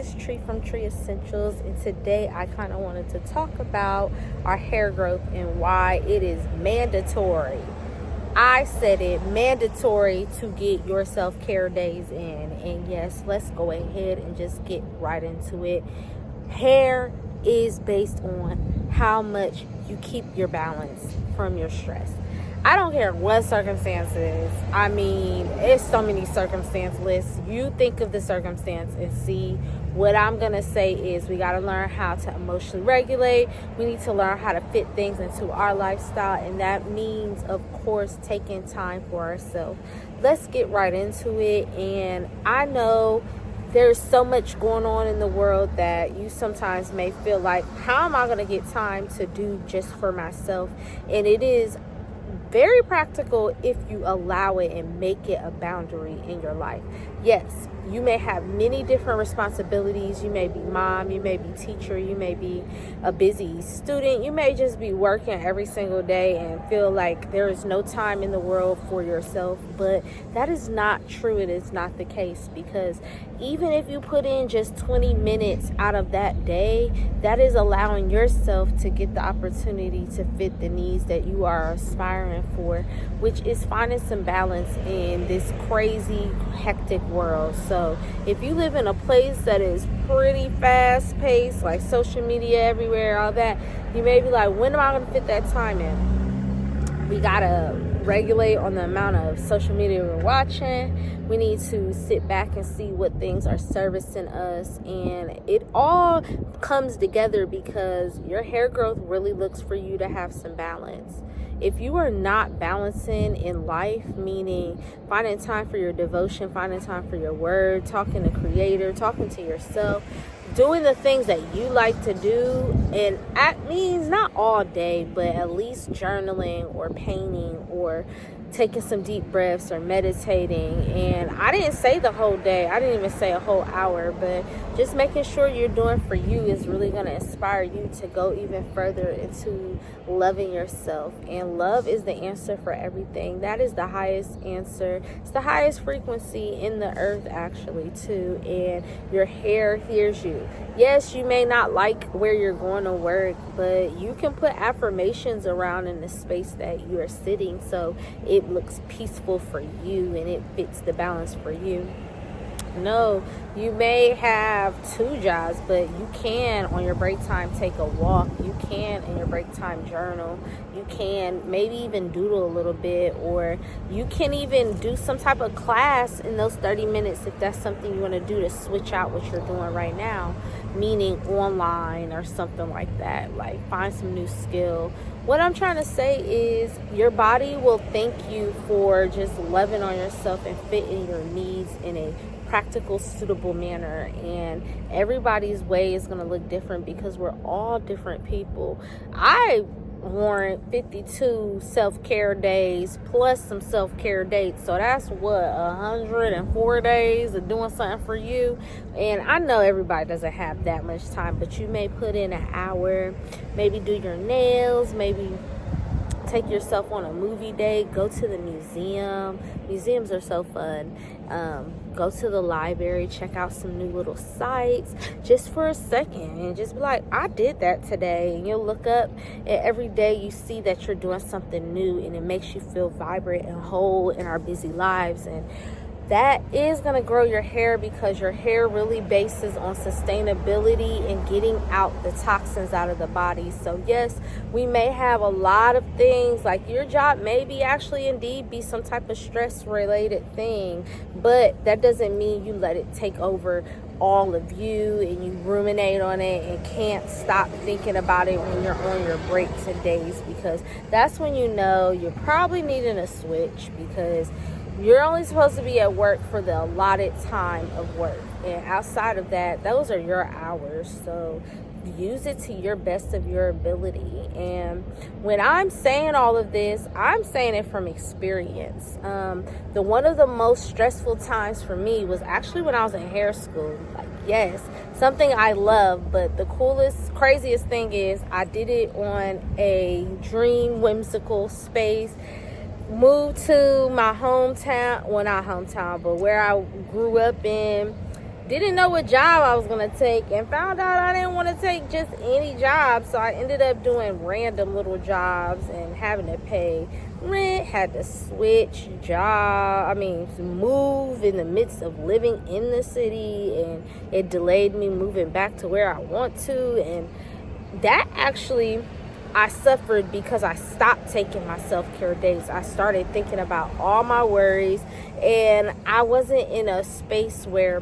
is Tree from Tree Essentials, and today I kind of wanted to talk about our hair growth and why it is mandatory. I said it, mandatory to get your self-care days in. And yes, let's go ahead and just get right into it. Hair is based on how much you keep your balance from your stress. I don't care what circumstances. I mean, it's so many circumstance lists. You think of the circumstance and see. What I'm going to say is we got to learn how to emotionally regulate. We need to learn how to fit things into our lifestyle. And that means, of course, taking time for ourselves. Let's get right into it. And I know there's so much going on in the world that you sometimes may feel like, how am I going to get time to do just for myself? And it is very practical if you allow it and make it a boundary in your life. Yes, you may have many different responsibilities. You may be mom, you may be teacher, you may be a busy student, you may just be working every single day and feel like there is no time in the world for yourself. But that is not true. It is not the case, because even if you put in just 20 minutes out of that day, that is allowing yourself to get the opportunity to fit the needs that you are aspiring for, which is finding some balance in this crazy, hectic world. So if you live in a place that is pretty fast paced, like social media everywhere, all that, you may be like, when am I going to fit that time in? We got to regulate on the amount of social media we're watching. We need to sit back and see what things are servicing us. And it all comes together because your hair growth really looks for you to have some balance. If you are not balancing in life, meaning finding time for your devotion, finding time for your word, talking to Creator, talking to yourself, doing the things that you like to do, and that means not all day, but at least journaling or painting or taking some deep breaths or meditating. And I didn't say the whole day, I didn't even say a whole hour, but just making sure you're doing for you is really going to inspire you to go even further into loving yourself. And love is the answer for everything. That is the highest answer. It's the highest frequency in the earth, actually, too. And your hair hears you. Yes, you may not like where you're going to work, but you can put affirmations around in the space that you are sitting so it looks peaceful for you and it fits the balance for you. No, you may have 2 jobs, but you can on your break time take a walk. You can in your break time journal. You can maybe even doodle a little bit, or you can even do some type of class in those 30 minutes if that's something you want to do to switch out what you're doing right now, meaning online or something like that. Like, find some new skill. What I'm trying to say is your body will thank you for just loving on yourself and fitting your needs in a practical, suitable manner. And everybody's way is going to look different because we're all different people. I warrant 52 self-care days plus some self-care dates, so that's what, 104 days of doing something for you. And I know everybody doesn't have that much time, but you may put in an hour, maybe do your nails, maybe take yourself on a movie date, go to the museum. Museums are so fun. Go to the library, check out some new little sites just for a second and just be like, I did that today. And you'll look up, and every day you see that you're doing something new, and it makes you feel vibrant and whole in our busy lives. And that is going to grow your hair, because your hair really bases on sustainability and getting out the toxins out of the body. So yes, we may have a lot of things, like your job maybe actually indeed be some type of stress related thing, but that doesn't mean you let it take over all of you and you ruminate on it and can't stop thinking about it when you're on your breaks and days, because that's when you know you're probably needing a switch, because you're only supposed to be at work for the allotted time of work. And outside of that, those are your hours. So use it to your best of your ability. And when I'm saying all of this, I'm saying it from experience. The one of the most stressful times for me was actually when I was in hair school. Like, yes, something I love, but the coolest, craziest thing is I did it on a dream, whimsical space. Moved to my hometown, well, not hometown, but where I grew up in, didn't know what job I was going to take, and found out I didn't want to take just any job. So I ended up doing random little jobs and having to pay rent, had to switch move in the midst of living in the city, and it delayed me moving back to where I want to. And that actually, I suffered because I stopped taking my self-care days. I started thinking about all my worries, and I wasn't in a space where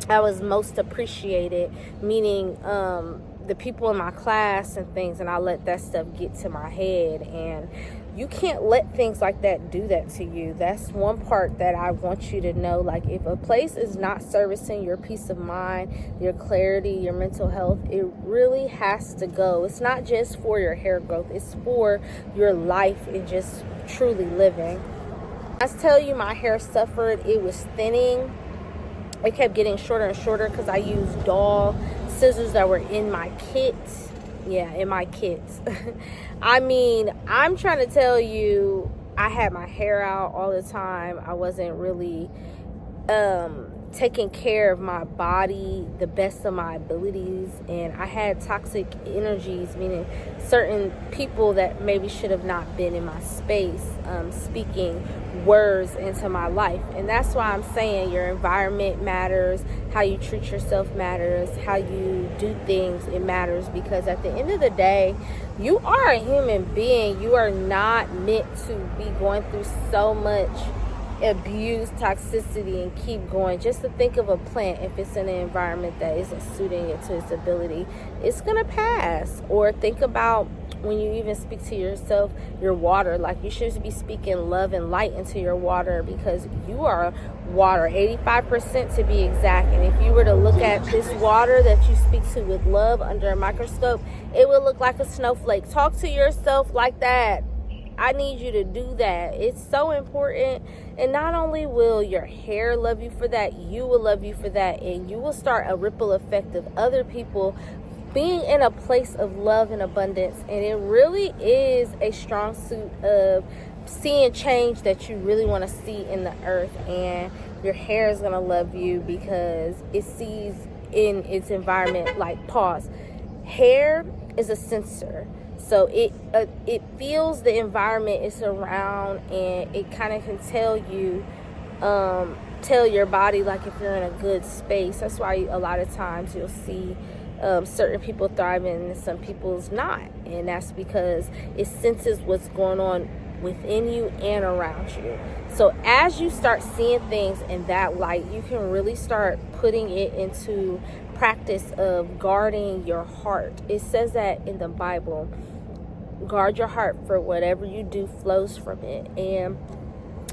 I was most appreciated, meaning the people in my class and things, and I let that stuff get to my head. And you can't let things like that do that to you. That's one part that I want you to know. Like, if a place is not servicing your peace of mind, your clarity, your mental health, it really has to go. It's not just for your hair growth, it's for your life and just truly living. I tell you, my hair suffered. It was thinning. It kept getting shorter and shorter because I used doll scissors that were in my kit. Yeah, in my kits. I'm trying to tell you, I had my hair out all the time. I wasn't really taking care of my body the best of my abilities, and I had toxic energies, meaning certain people that maybe should have not been in my space speaking words into my life. And that's why I'm saying your environment matters, how you treat yourself matters, how you do things, it matters, because at the end of the day, you are a human being. You are not meant to be going through so much abuse, toxicity, and keep going. Just to think of a plant, if it's in an environment that isn't suiting it to its ability, it's gonna pass. Or think about when you even speak to yourself, your water. Like, you should be speaking love and light into your water, because you are water, 85% to be exact. And if you were to look at this water that you speak to with love under a microscope, it would look like a snowflake. Talk to yourself like that. I need you to do that. It's so important. And not only will your hair love you for that, you will love you for that. And you will start a ripple effect of other people being in a place of love and abundance. And it really is a strong suit of seeing change that you really want to see in the earth. And your hair is going to love you because it sees in its environment. Like, pause. Hair is a sensor. So it feels the environment it's around, and it kind of can tell you, tell your body, like, if you're in a good space. That's why a lot of times you'll see certain people thriving and some people's not. And that's because it senses what's going on within you and around you. So as you start seeing things in that light, you can really start putting it into practice of guarding your heart. It says that in the Bible, guard your heart, for whatever you do flows from it. And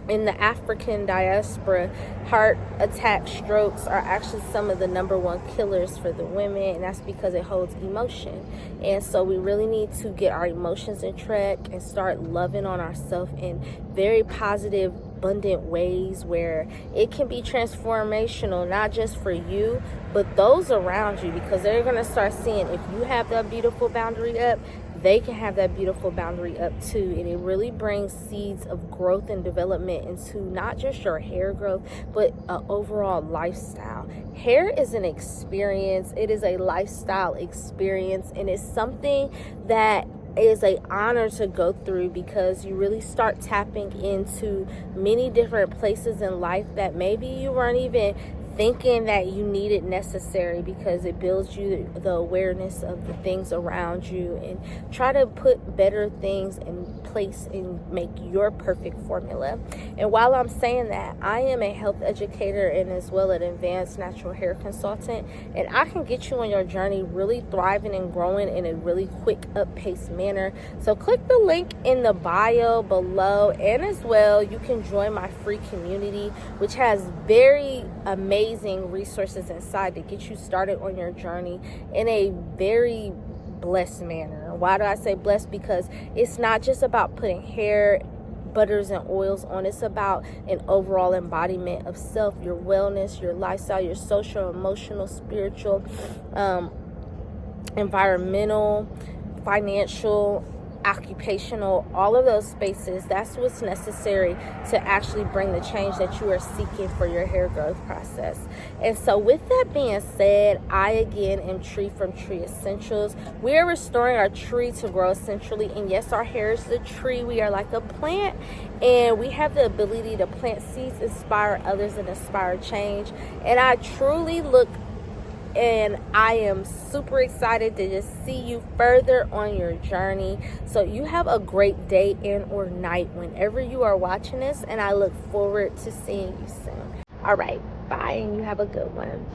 in the African diaspora, heart attack strokes are actually some of the number one killers for the women, and that's because it holds emotion. And so we really need to get our emotions in check and start loving on ourselves in very positive, abundant ways, where it can be transformational, not just for you, but those around you, because they're going to start seeing, if you have that beautiful boundary up, they can have that beautiful boundary up too. And it really brings seeds of growth and development into not just your hair growth, but an overall lifestyle. Hair is an experience. It is a lifestyle experience, and it's something that is an honor to go through, because you really start tapping into many different places in life that maybe you weren't even thinking that you needed necessary, because it builds you the awareness of the things around you, and try to put better things in place and make your perfect formula. And while I'm saying that, I am a health educator and as well an advanced natural hair consultant, and I can get you on your journey really thriving and growing in a really quick, up-paced manner. So click the link in the bio below, and as well you can join my free community, which has very amazing resources inside to get you started on your journey in a very blessed manner. Why do I say blessed? Because it's not just about putting hair, butters, and oils on. It's about an overall embodiment of self, your wellness, your lifestyle, your social, emotional, spiritual, environmental, financial, occupational, all of those spaces. That's what's necessary to actually bring the change that you are seeking for your hair growth process. And so with that being said, I again am Tree from Tree Essentials. We are restoring our tree to grow essentially. And yes, our hair is the tree. We are like a plant, and we have the ability to plant seeds, inspire others, and inspire change. And I truly look and I am super excited to just see you further on your journey. So you have a great day and or night whenever you are watching this, and I look forward to seeing you soon. All right, bye, and you have a good one.